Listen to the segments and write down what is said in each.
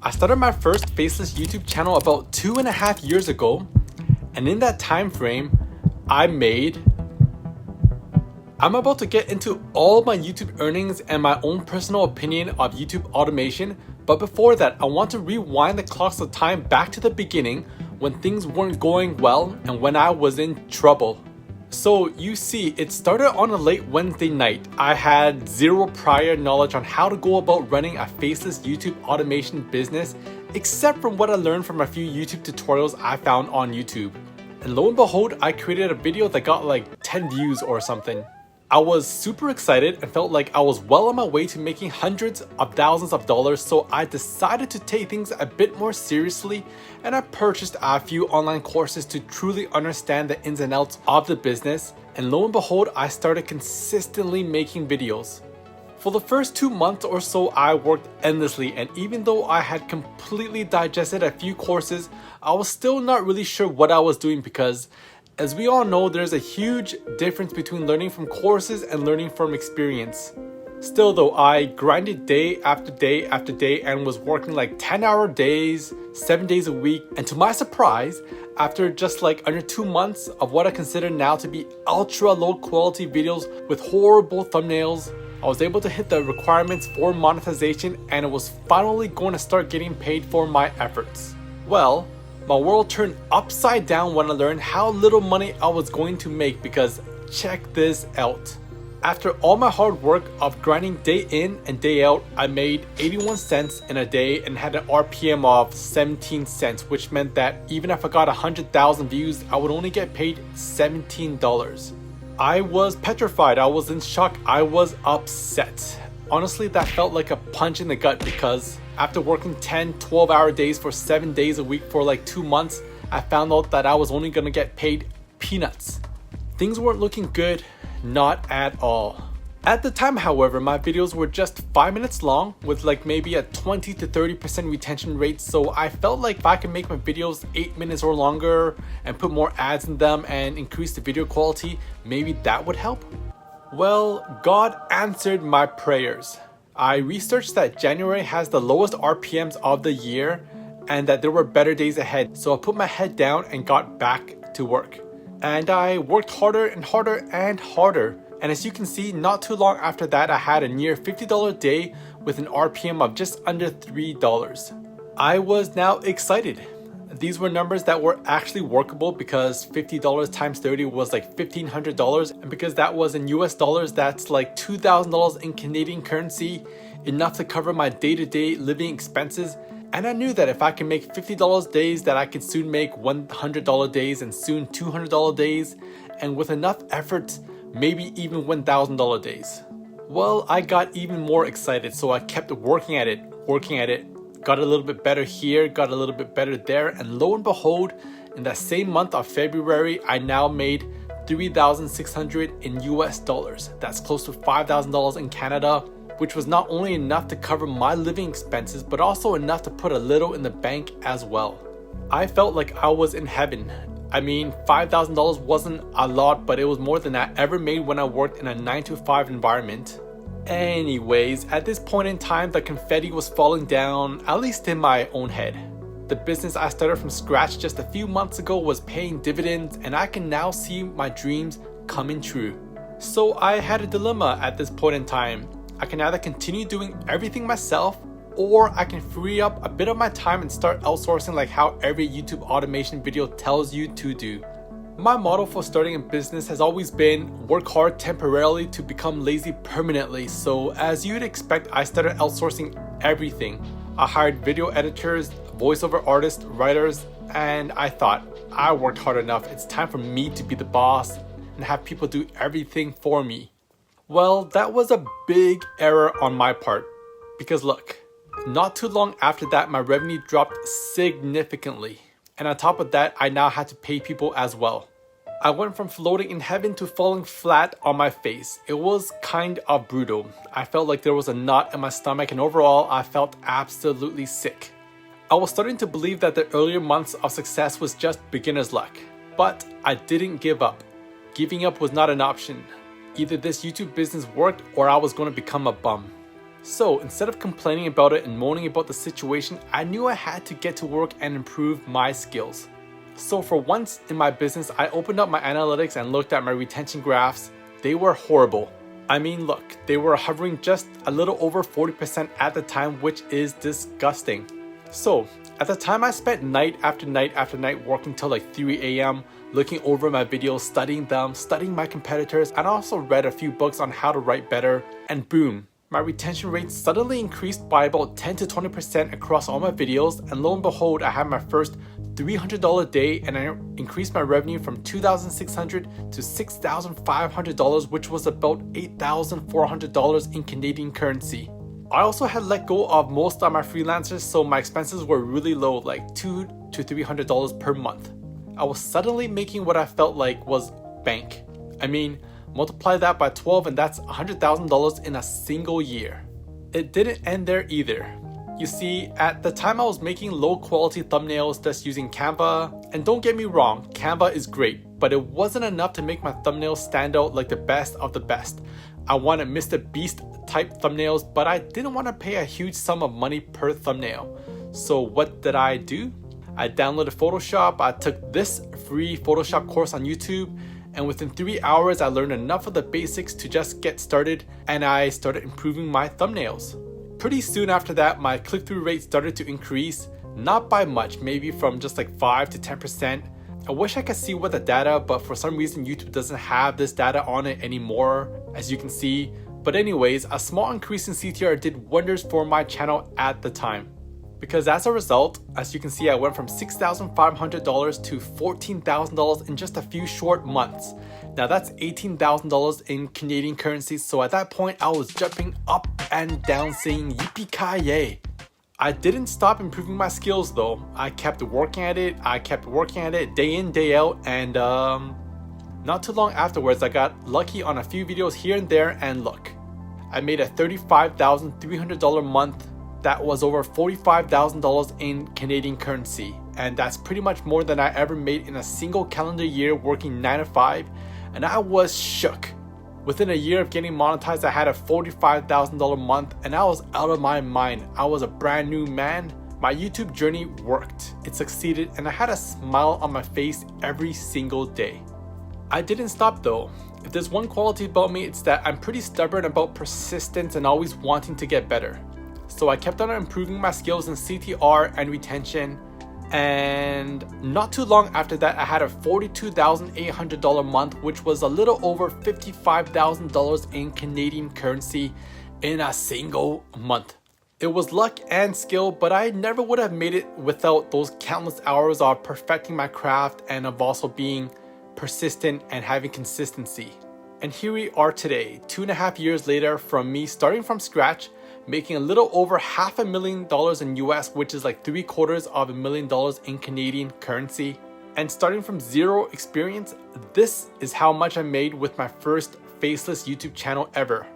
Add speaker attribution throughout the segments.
Speaker 1: I started my first Faceless YouTube channel about 2.5 years ago, and in that time frame, I'm about to get into all my YouTube earnings and my own personal opinion of YouTube automation, but before that, I want to rewind the clocks of time back to the beginning when things weren't going well and when I was in trouble. So you see, it started on a late Wednesday night. I had zero prior knowledge on how to go about running a faceless YouTube automation business, except from what I learned from a few YouTube tutorials I found on YouTube. And lo and behold, I created a video that got like 10 views or something. I was super excited and felt like I was well on my way to making hundreds of thousands of dollars, so I decided to take things a bit more seriously, and I purchased a few online courses to truly understand the ins and outs of the business, and lo and behold, I started consistently making videos. For the first 2 months or so, I worked endlessly, and even though I had completely digested a few courses, I was still not really sure what I was doing because, as we all know, there's a huge difference between learning from courses and learning from experience. Still though, I grinded day after day after day and was working like 10-hour days, 7 days a week, and to my surprise, after just like under 2 months of what I consider now to be ultra low quality videos with horrible thumbnails, I was able to hit the requirements for monetization, and it was finally going to start getting paid for my efforts. Well, my world turned upside down when I learned how little money I was going to make, because check this out. After all my hard work of grinding day in and day out, I made 81 cents in a day and had an RPM of 17 cents, which meant that even if I got 100,000 views, I would only get paid $17. I was petrified, I was in shock, I was upset. Honestly, that felt like a punch in the gut because after working 10-12-hour days for 7 days a week for like 2 months, I found out that I was only gonna get paid peanuts. Things weren't looking good, not at all. At the time, however, my videos were just 5 minutes long with like maybe a 20 to 30% retention rate, so I felt like if I could make my videos 8 minutes or longer and put more ads in them and increase the video quality, maybe that would help. Well, God answered my prayers. I researched that January has the lowest RPMs of the year and that there were better days ahead, so I put my head down and got back to work. And I worked harder and harder and harder. And as you can see, not too long after that, I had a near $50 day with an RPM of just under $3. I was now excited. These were numbers that were actually workable because $50 times 30 was like $1,500, and because that was in US dollars, that's like $2,000 in Canadian currency, enough to cover my day-to-day living expenses. And I knew that if I can make $50 days, that I could soon make $100 days and soon $200 days, and with enough effort, maybe even $1,000 days. Well, I got even more excited, so I kept working at it. Got a little bit better here, got a little bit better there, and lo and behold, in that same month of February, I now made $3,600 in US dollars. That's close to $5,000 in Canada, which was not only enough to cover my living expenses, but also enough to put a little in the bank as well. I felt like I was in heaven. I mean, $5,000 wasn't a lot, but it was more than I ever made when I worked in a 9-to-5 environment. Anyways, at this point in time, the confetti was falling down, at least in my own head. The business I started from scratch just a few months ago was paying dividends, and I can now see my dreams coming true. So I had a dilemma at this point in time. I can either continue doing everything myself, or I can free up a bit of my time and start outsourcing like how every YouTube automation video tells you to do. My motto for starting a business has always been work hard temporarily to become lazy permanently. So as you'd expect, I started outsourcing everything. I hired video editors, voiceover artists, writers, and I thought, I worked hard enough. It's time for me to be the boss and have people do everything for me. Well, that was a big error on my part, because look, not too long after that, my revenue dropped significantly. And on top of that, I now had to pay people as well. I went from floating in heaven to falling flat on my face. It was kind of brutal. I felt like there was a knot in my stomach, and overall, I felt absolutely sick. I was starting to believe that the earlier months of success was just beginner's luck. But I didn't give up. Giving up was not an option. Either this YouTube business worked or I was going to become a bum. So instead of complaining about it and moaning about the situation, I knew I had to get to work and improve my skills. So for once in my business, I opened up my analytics and looked at my retention graphs. They were horrible. I mean, look, they were hovering just a little over 40% at the time, which is disgusting. So at the time, I spent night after night after night working till like 3 a.m. looking over my videos, studying them, studying my competitors, and I also read a few books on how to write better, and boom, my retention rate suddenly increased by about 10 to 20% across all my videos, and lo and behold, I had my first $300 day, and I increased my revenue from $2,600 to $6,500, which was about $8,400 in Canadian currency. I also had let go of most of my freelancers, so my expenses were really low, like $200 to $300 per month. I was suddenly making what I felt like was bank. I mean, multiply that by 12 and that's $100,000 in a single year. It didn't end there either. You see, at the time I was making low quality thumbnails just using Canva, and don't get me wrong, Canva is great, but it wasn't enough to make my thumbnails stand out like the best of the best. I wanted Mr. Beast type thumbnails, but I didn't want to pay a huge sum of money per thumbnail. So what did I do? I downloaded Photoshop, I took this free Photoshop course on YouTube, and within 3 hours I learned enough of the basics to just get started, and I started improving my thumbnails. Pretty soon after that, my click-through rate started to increase, not by much, maybe from just like 5 to 10%. I wish I could see what the data, but for some reason YouTube doesn't have this data on it anymore, as you can see. But anyways, a small increase in CTR did wonders for my channel at the time. Because as a result, as you can see, I went from $6,500 to $14,000 in just a few short months. Now that's $18,000 in Canadian currency, so at that point I was jumping up and down saying yippee-ki-yay. I didn't stop improving my skills though. I kept working at it, day in, day out, and not too long afterwards I got lucky on a few videos here and there, and look, I made a $35,300 month. That was over $45,000 in Canadian currency, and that's pretty much more than I ever made in a single calendar year working 9 to 5, and I was shook. Within a year of getting monetized, I had a $45,000 month, and I was out of my mind. I was a brand new man. My YouTube journey worked, it succeeded, and I had a smile on my face every single day. I didn't stop though. If there's one quality about me, it's that I'm pretty stubborn about persistence and always wanting to get better. So I kept on improving my skills in CTR and retention, and not too long after that I had a $42,800 month, which was a little over $55,000 in Canadian currency in a single month. It was luck and skill, but I never would have made it without those countless hours of perfecting my craft and of also being persistent and having consistency. And here we are today, 2.5 years later, from me starting from scratch, making a little over $500,000 in US, which is like $750,000 in Canadian currency. And starting from zero experience, this is how much I made with my first Faceless YouTube channel ever.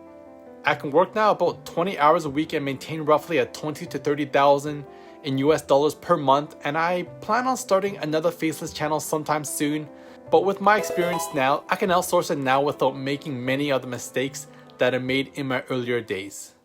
Speaker 1: I can work now about 20 hours a week and maintain roughly a $20,000 to $30,000 in US dollars per month, and I plan on starting another Faceless channel sometime soon. But with my experience now, I can outsource it now without making many of the mistakes that I made in my earlier days.